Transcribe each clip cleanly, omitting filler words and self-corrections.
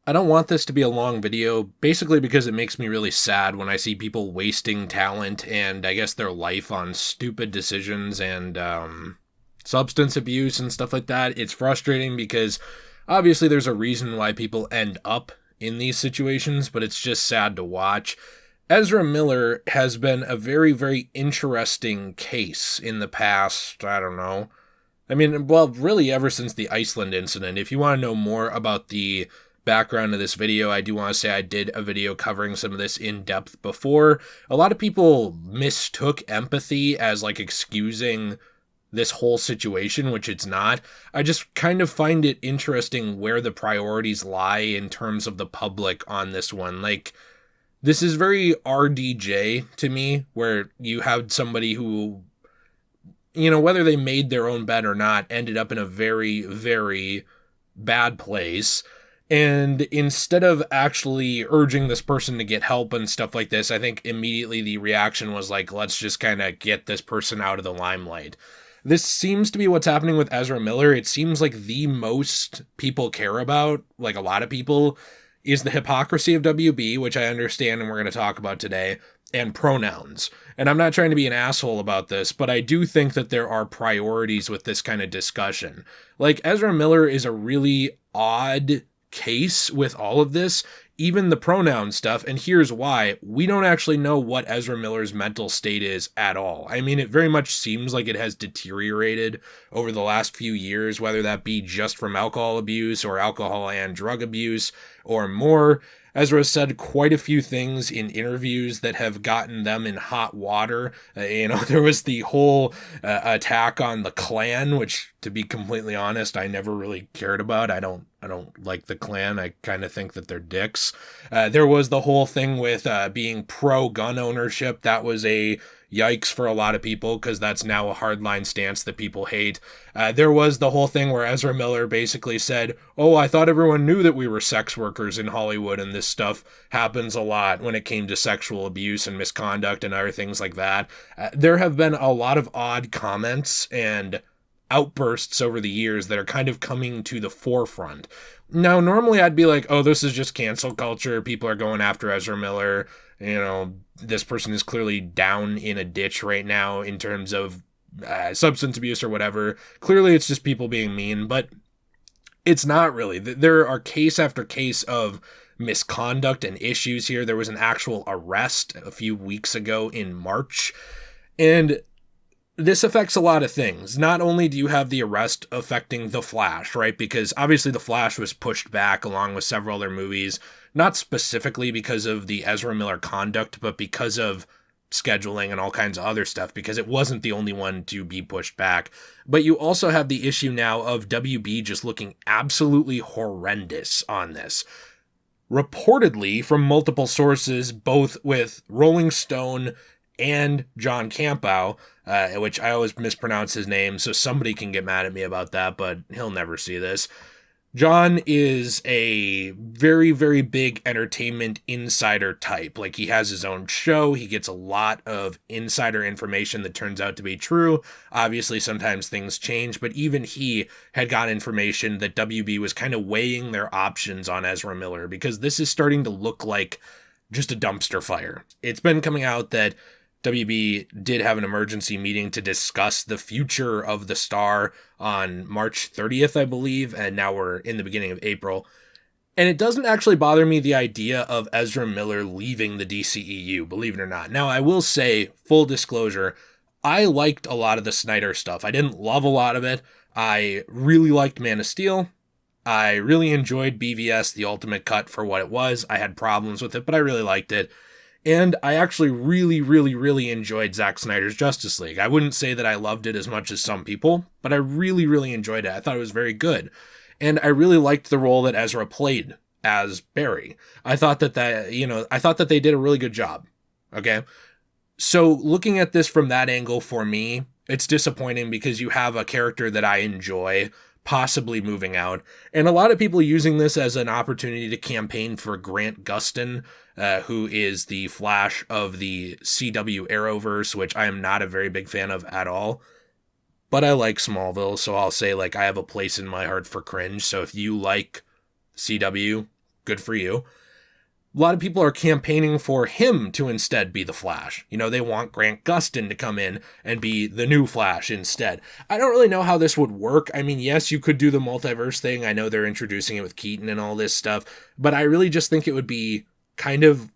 I don't want this to be a long video, basically because it makes me really sad when I see people wasting talent and I guess their life on stupid decisions and substance abuse and stuff like that. It's frustrating because obviously there's a reason why people end up in these situations, but it's just sad to watch. Ezra Miller has been a very, very interesting case in the past, I don't know. I mean, well, really ever since the Iceland incident. If you want to know more about the background of this video, I do want to say I did a video covering some of this in depth before. A lot of people mistook empathy as like excusing this whole situation, which it's not. I just kind of find it interesting where the priorities lie in terms of the public on this one. Like, this is very RDJ to me, where you have somebody who, you know, whether they made their own bed or not, ended up in a very, very bad place. And instead of actually urging this person to get help and stuff like this, I think immediately the reaction was like, let's just kind of get this person out of the limelight. This seems to be what's happening with Ezra Miller. It seems like the most people care about, like a lot of people, is the hypocrisy of WB, which I understand and we're going to talk about today, and pronouns. And I'm not trying to be an asshole about this, but I do think that there are priorities with this kind of discussion. Like, Ezra Miller is a really odd case with all of this, even the pronoun stuff, and here's why. We don't actually know what Ezra Miller's mental state is at all. I mean, it very much seems like it has deteriorated over the last few years, whether that be just from alcohol abuse or alcohol and drug abuse or more. Ezra said quite a few things in interviews that have gotten them in hot water. There was the whole attack on the Klan, which, to be completely honest, I never really cared about. I don't like the Klan. I kind of think that they're dicks. There was the whole thing with being pro-gun ownership. That was a yikes for a lot of people because that's now a hardline stance that people hate. There was the whole thing where Ezra Miller basically said, oh, I thought everyone knew that we were sex workers in Hollywood and this stuff happens a lot when it came to sexual abuse and misconduct and other things like that. There have been a lot of odd comments and outbursts over the years that are kind of coming to the forefront. Now, normally I'd be like, oh, this is just cancel culture. People are going after Ezra Miller. This person is clearly down in a ditch right now in terms of substance abuse or whatever. Clearly it's just people being mean, but it's not really. There are case after case of misconduct and issues here. There was an actual arrest a few weeks ago in March, and this affects a lot of things. Not only do you have the arrest affecting The Flash, right? Because obviously The Flash was pushed back along with several other movies, not specifically because of the Ezra Miller conduct, but because of scheduling and all kinds of other stuff, because it wasn't the only one to be pushed back. But you also have the issue now of WB just looking absolutely horrendous on this. Reportedly, from multiple sources, both with Rolling Stone and John Campau, which I always mispronounce his name, so somebody can get mad at me about that, but he'll never see this. John is a very, very big entertainment insider type. Like, he has his own show. He gets a lot of insider information that turns out to be true. Obviously, sometimes things change, but even he had got information that WB was kind of weighing their options on Ezra Miller, because this is starting to look like just a dumpster fire. It's been coming out that WB did have an emergency meeting to discuss the future of the star on March 30th, I believe, and now we're in the beginning of April. And it doesn't actually bother me, the idea of Ezra Miller leaving the DCEU, believe it or not. Now, I will say, full disclosure, I liked a lot of the Snyder stuff. I didn't love a lot of it. I really liked Man of Steel. I really enjoyed BVS, The Ultimate Cut, for what it was. I had problems with it, but I really liked it. And I actually really, really, really enjoyed Zack Snyder's Justice League. I wouldn't say that I loved it as much as some people, but I really, really enjoyed it. I thought it was very good. And I really liked the role that Ezra played as Barry. I thought that they did a really good job. Okay? So looking at this from that angle, for me, it's disappointing because you have a character that I enjoy possibly moving out, and a lot of people using this as an opportunity to campaign for Grant Gustin, who is the Flash of the CW Arrowverse, which I am not a very big fan of at all. But I like Smallville, so I'll say, like, I have a place in my heart for Cringe. So if you like CW, Good for you. A lot of people are campaigning for him to instead be the Flash. You know, they want Grant Gustin to come in and be the new Flash instead. I don't really know how this would work. I mean, yes, you could do the multiverse thing. I know they're introducing it with Keaton and all this stuff, but I really just think it would be kind of,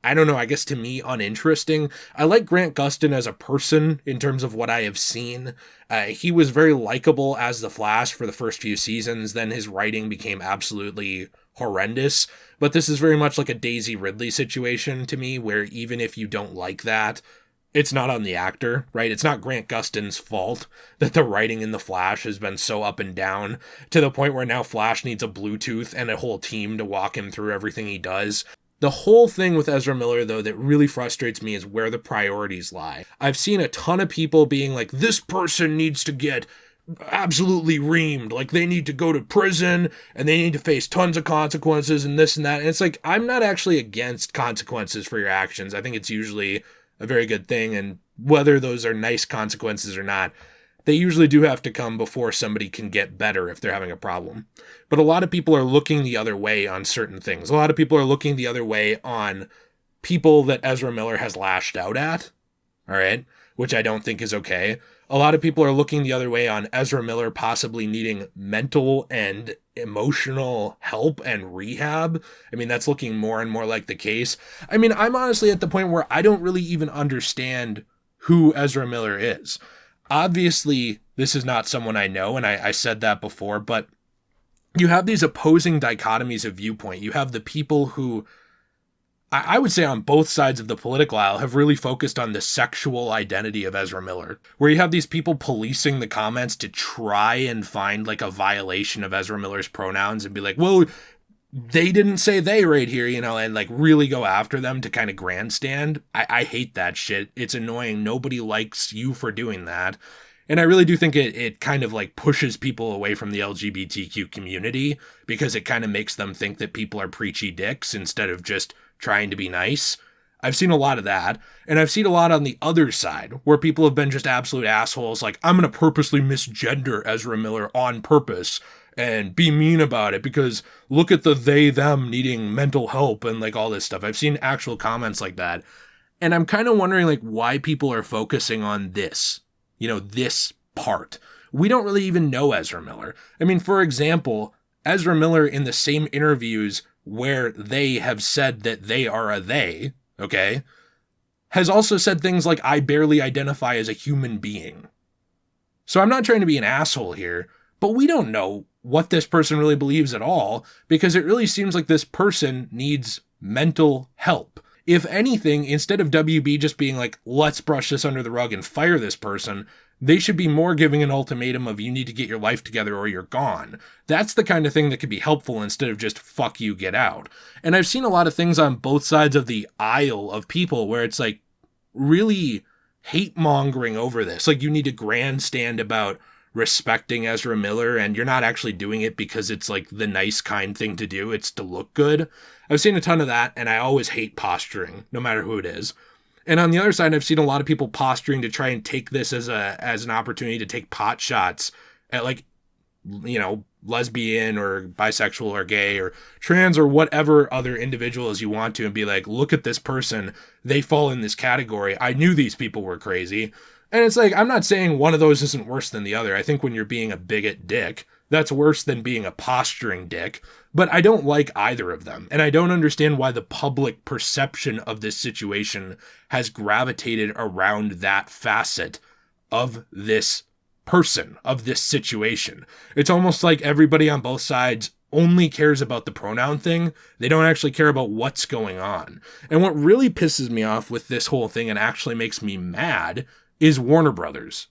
I don't know, I guess to me, uninteresting. I like Grant Gustin as a person in terms of what I have seen. He was very likable as the Flash for the first few seasons. Then his writing became absolutely horrendous. But this is very much like a Daisy Ridley situation to me, where even if you don't like that, it's not on the actor, right? It's not Grant Gustin's fault that the writing in The Flash has been so up and down to the point where now Flash needs a Bluetooth and a whole team to walk him through everything he does. The whole thing with Ezra Miller, though, that really frustrates me is where the priorities lie. I've seen a ton of people being like, this person needs to get absolutely reamed, like they need to go to prison and they need to face tons of consequences and this and that. And it's like, I'm not actually against consequences for your actions. I think it's usually a very good thing. And whether those are nice consequences or not, they usually do have to come before somebody can get better if they're having a problem. But a lot of people are looking the other way on certain things. A lot of people are looking the other way on people that Ezra Miller has lashed out at, all right, which I don't think is okay. A lot of people are looking the other way on Ezra Miller possibly needing mental and emotional help and rehab. I mean, that's looking more and more like the case. I mean, I'm honestly at the point where I don't really even understand who Ezra Miller is. Obviously, this is not someone I know, and I said that before, but you have these opposing dichotomies of viewpoint. You have the people who, I would say on both sides of the political aisle, have really focused on the sexual identity of Ezra Miller, where you have these people policing the comments to try and find like a violation of Ezra Miller's pronouns and be like, well, they didn't say they right here, you know, and like really go after them to kind of grandstand. I hate that shit. It's annoying. Nobody likes you for doing that. And I really do think it kind of like pushes people away from the LGBTQ community because it kind of makes them think that people are preachy dicks instead of just trying to be nice. I've seen a lot of that. And I've seen a lot on the other side where people have been just absolute assholes. Like, I'm going to purposely misgender Ezra Miller on purpose and be mean about it because look at the they, them needing mental help and like all this stuff. I've seen actual comments like that. And I'm kind of wondering like why people are focusing on this, you know, this part. We don't really even know Ezra Miller. I mean, for example, Ezra Miller in the same interviews where they have said that they are a they, okay, has also said things like, I barely identify as a human being. So I'm not trying to be an asshole here, but we don't know what this person really believes at all, because it really seems like this person needs mental help. If anything, instead of WB just being like, let's brush this under the rug and fire this person, they should be more giving an ultimatum of you need to get your life together or you're gone. That's the kind of thing that could be helpful instead of just fuck you, get out. And I've seen a lot of things on both sides of the aisle of people where it's like really hate mongering over this. Like you need to grandstand about respecting Ezra Miller and you're not actually doing it because it's like the nice kind thing to do. It's to look good. I've seen a ton of that and I always hate posturing no matter who it is. And on the other side, I've seen a lot of people posturing to try and take this as an opportunity to take pot shots at like, you know, lesbian or bisexual or gay or trans or whatever other individuals you want to and be like, look at this person. They fall in this category. I knew these people were crazy. And it's like, I'm not saying one of those isn't worse than the other. I think when you're being a bigot dick, that's worse than being a posturing dick. But I don't like either of them. And I don't understand why the public perception of this situation has gravitated around that facet of this person, of this situation. It's almost like everybody on both sides only cares about the pronoun thing. They don't actually care about what's going on. And what really pisses me off with this whole thing and actually makes me mad is Warner Brothers.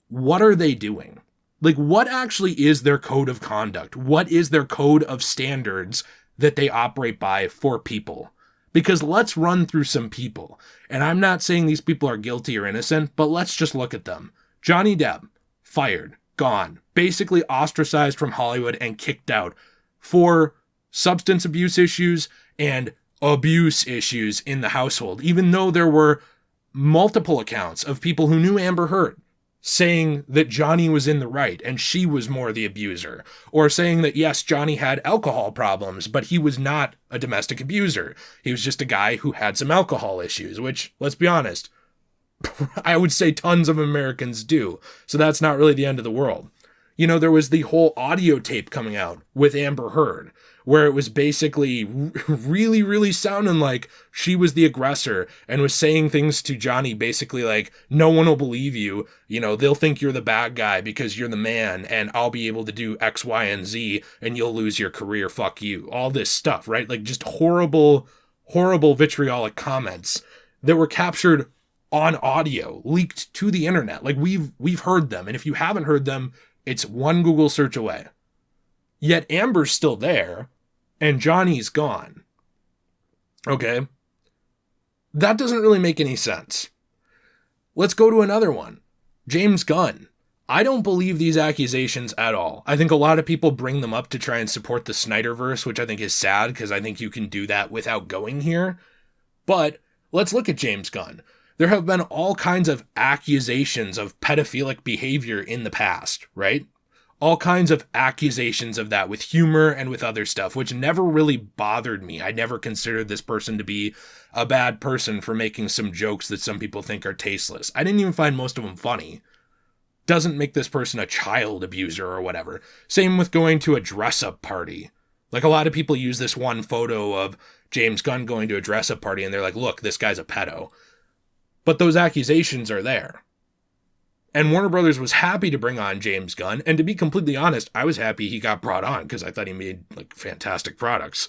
What are they doing? Like, what actually is their code of conduct? What is their code of standards that they operate by for people? Because let's run through some people. And I'm not saying these people are guilty or innocent, but let's just look at them. Johnny Depp, fired, gone, basically ostracized from Hollywood and kicked out for substance abuse issues and abuse issues in the household, even though there were multiple accounts of people who knew Amber Heard saying that Johnny was in the right and she was more the abuser, or saying that yes, Johnny had alcohol problems, but he was not a domestic abuser. He was just a guy who had some alcohol issues, which, let's be honest, I would say tons of Americans do. So that's not really the end of the world. You know, there was the whole audio tape coming out with Amber Heard, where it was basically really, really sounding like she was the aggressor and was saying things to Johnny basically like, no one will believe you. You know, they'll think you're the bad guy because you're the man and I'll be able to do X, Y, and Z and you'll lose your career. Fuck you. All this stuff, right? Like just horrible, horrible vitriolic comments that were captured on audio, leaked to the internet. Like we've heard them. And if you haven't heard them, it's one Google search away. Yet Amber's still there and Johnny's gone. Okay. That doesn't really make any sense. Let's go to another one. James Gunn. I don't believe these accusations at all. I think a lot of people bring them up to try and support the Snyderverse, which I think is sad because I think you can do that without going here. But let's look at James Gunn. There have been all kinds of accusations of pedophilic behavior in the past, right? All kinds of accusations of that with humor and with other stuff, which never really bothered me. I never considered this person to be a bad person for making some jokes that some people think are tasteless. I didn't even find most of them funny. Doesn't make this person a child abuser or whatever. Same with going to a dress-up party. Like a lot of people use this one photo of James Gunn going to a dress-up party and they're like, look, this guy's a pedo. But those accusations are there. And Warner Brothers was happy to bring on James Gunn. And to be completely honest, I was happy he got brought on because I thought he made like fantastic products.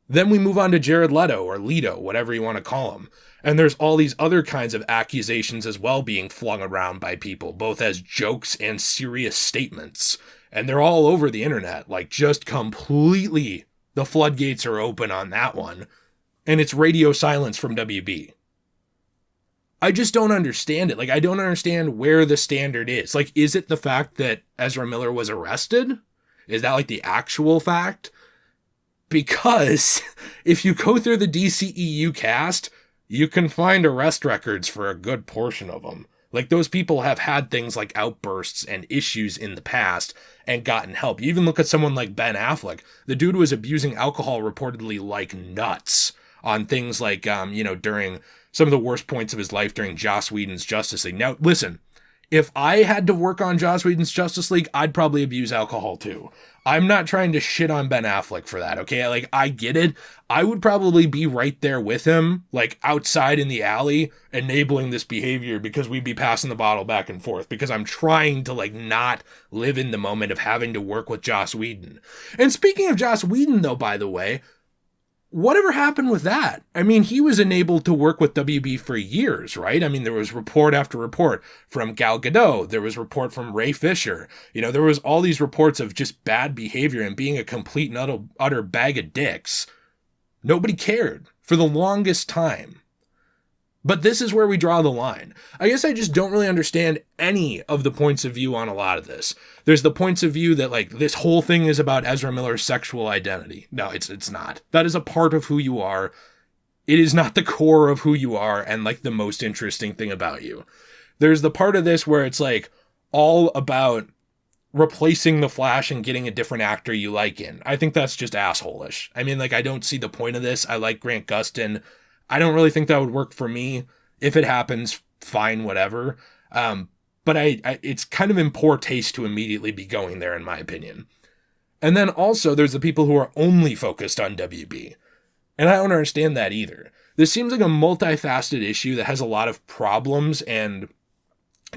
Then we move on to Jared Leto or Leto, whatever you want to call him. And there's all these other kinds of accusations as well being flung around by people, both as jokes and serious statements. And they're all over the internet, like just completely the floodgates are open on that one. And it's radio silence from WB. I just don't understand it. Like, I don't understand where the standard is. Like, is it the fact that Ezra Miller was arrested? Is that like the actual fact? Because if you go through the DCEU cast, you can find arrest records for a good portion of them. Like, those people have had things like outbursts and issues in the past and gotten help. You even look at someone like Ben Affleck. The dude was abusing alcohol reportedly like nuts on things like, during some of the worst points of his life during Joss Whedon's Justice League. Now, listen, if I had to work on Joss Whedon's Justice League, I'd probably abuse alcohol too. I'm not trying to shit on Ben Affleck for that, okay? Like, I get it. I would probably be right there with him, like outside in the alley, enabling this behavior because we'd be passing the bottle back and forth because I'm trying to like not live in the moment of having to work with Joss Whedon. And speaking of Joss Whedon though, by the way, whatever happened with that? I mean, he was enabled to work with WB for years, right? I mean, there was report after report from Gal Gadot. There was report from Ray Fisher. You know, there was all these reports of just bad behavior and being a complete and utter bag of dicks. Nobody cared for the longest time. But this is where we draw the line. I guess I just don't really understand any of the points of view on a lot of this. There's the points of view that like this whole thing is about Ezra Miller's sexual identity. No, it's not. That is a part of who you are. It is not the core of who you are and like the most interesting thing about you. There's the part of this where it's like all about replacing the Flash and getting a different actor you like in. I think that's just asshole-ish. I mean, like, I don't see the point of this. I like Grant Gustin. I don't really think that would work for me. If it happens, fine, whatever. But it's kind of in poor taste to immediately be going there, in my opinion. And then also, there's the people who are only focused on WB. And I don't understand that either. This seems like a multifaceted issue that has a lot of problems and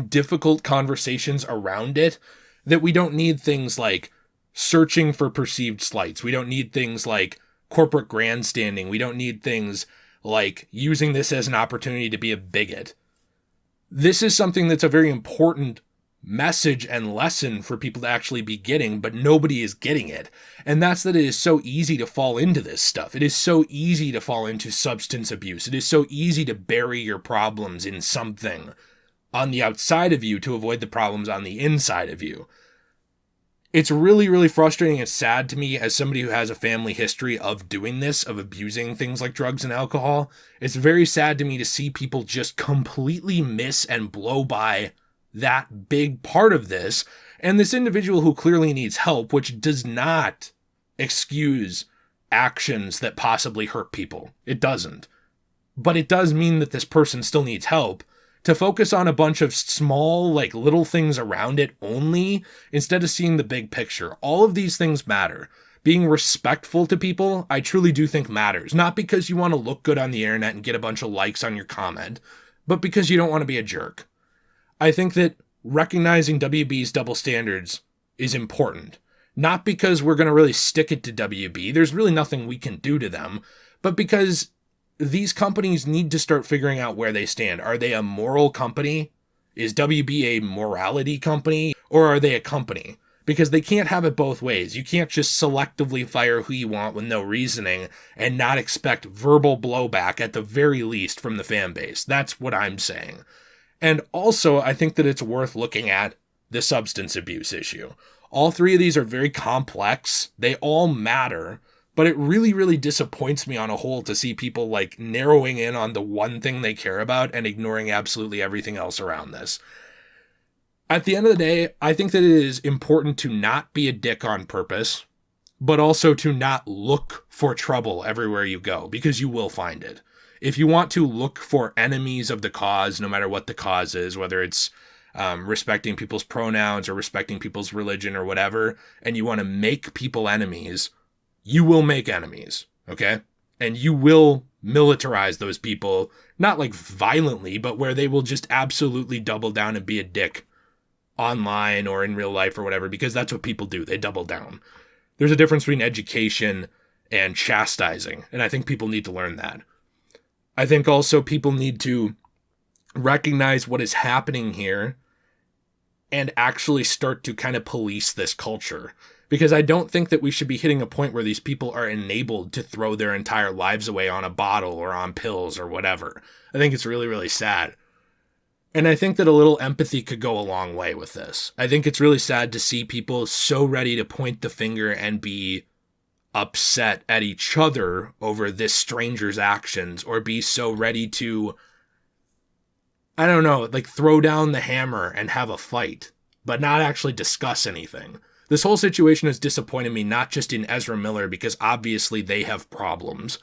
difficult conversations around it, that we don't need things like searching for perceived slights. We don't need things like corporate grandstanding. We don't need things like using this as an opportunity to be a bigot. This is something that's a very important message and lesson for people to actually be getting, but nobody is getting it. And that's that it is so easy to fall into this stuff. It is so easy to fall into substance abuse. It is so easy to bury your problems in something on the outside of you to avoid the problems on the inside of you. It's really, really frustrating and sad to me as somebody who has a family history of doing this, of abusing things like drugs and alcohol. It's very sad to me to see people just completely miss and blow by that big part of this. And this individual who clearly needs help, which does not excuse actions that possibly hurt people. It doesn't. But it does mean that this person still needs help. To focus on a bunch of small, like, little things around it only, instead of seeing the big picture. All of these things matter. Being respectful to people, I truly do think matters. Not because you want to look good on the internet and get a bunch of likes on your comment, but because you don't want to be a jerk. I think that recognizing WB's double standards is important. Not because we're going to really stick it to WB. There's really nothing we can do to them. But because these companies need to start figuring out where they stand. Are they a moral company? Is WB a morality company? Or are they a company? Because they can't have it both ways. You can't just selectively fire who you want with no reasoning and not expect verbal blowback at the very least from the fan base. That's what I'm saying. And also, I think that it's worth looking at the substance abuse issue. All three of these are very complex. They all matter. But it really, really disappoints me on a whole to see people like narrowing in on the one thing they care about and ignoring absolutely everything else around this. At the end of the day, I think that it is important to not be a dick on purpose, but also to not look for trouble everywhere you go, because you will find it. If you want to look for enemies of the cause, no matter what the cause is, whether it's respecting people's pronouns or respecting people's religion or whatever, and you want to make people enemies, you will make enemies, okay? And you will militarize those people, not like violently, but where they will just absolutely double down and be a dick online or in real life or whatever, because that's what people do. They double down. There's a difference between education and chastising, and I think people need to learn that. I think also people need to recognize what is happening here and actually start to kind of police this culture. Because I don't think that we should be hitting a point where these people are enabled to throw their entire lives away on a bottle or on pills or whatever. I think it's really, really sad. And I think that a little empathy could go a long way with this. I think it's really sad to see people so ready to point the finger and be upset at each other over this stranger's actions, or be so ready to, I don't know, like throw down the hammer and have a fight, but not actually discuss anything. This whole situation has disappointed me, not just in Ezra Miller, because obviously they have problems,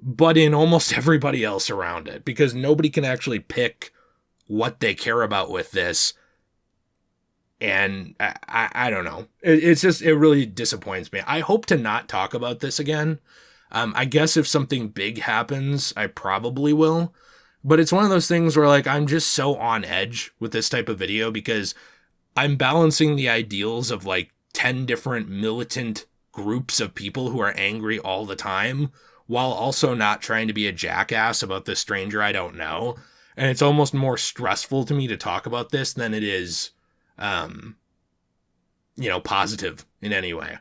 but in almost everybody else around it, because nobody can actually pick what they care about with this. And I don't know. It really disappoints me. I hope to not talk about this again. I guess if something big happens, I probably will. But it's one of those things where, like, I'm just so on edge with this type of video, because I'm balancing the ideals of like 10 different militant groups of people who are angry all the time, while also not trying to be a jackass about this stranger I don't know. And it's almost more stressful to me to talk about this than it is, positive in any way.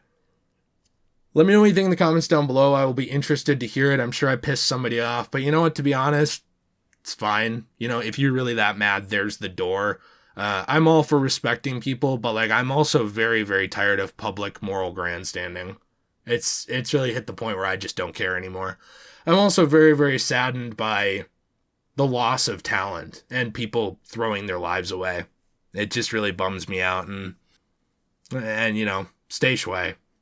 Let me know what you think in the comments down below. I will be interested to hear it. I'm sure I pissed somebody off, but you know what, to be honest, it's fine. If you're really that mad, there's the door. I'm all for respecting people, but like, I'm also very, very tired of public moral grandstanding. It's really hit the point where I just don't care anymore. I'm also very, very saddened by the loss of talent and people throwing their lives away. It just really bums me out, and stay shui.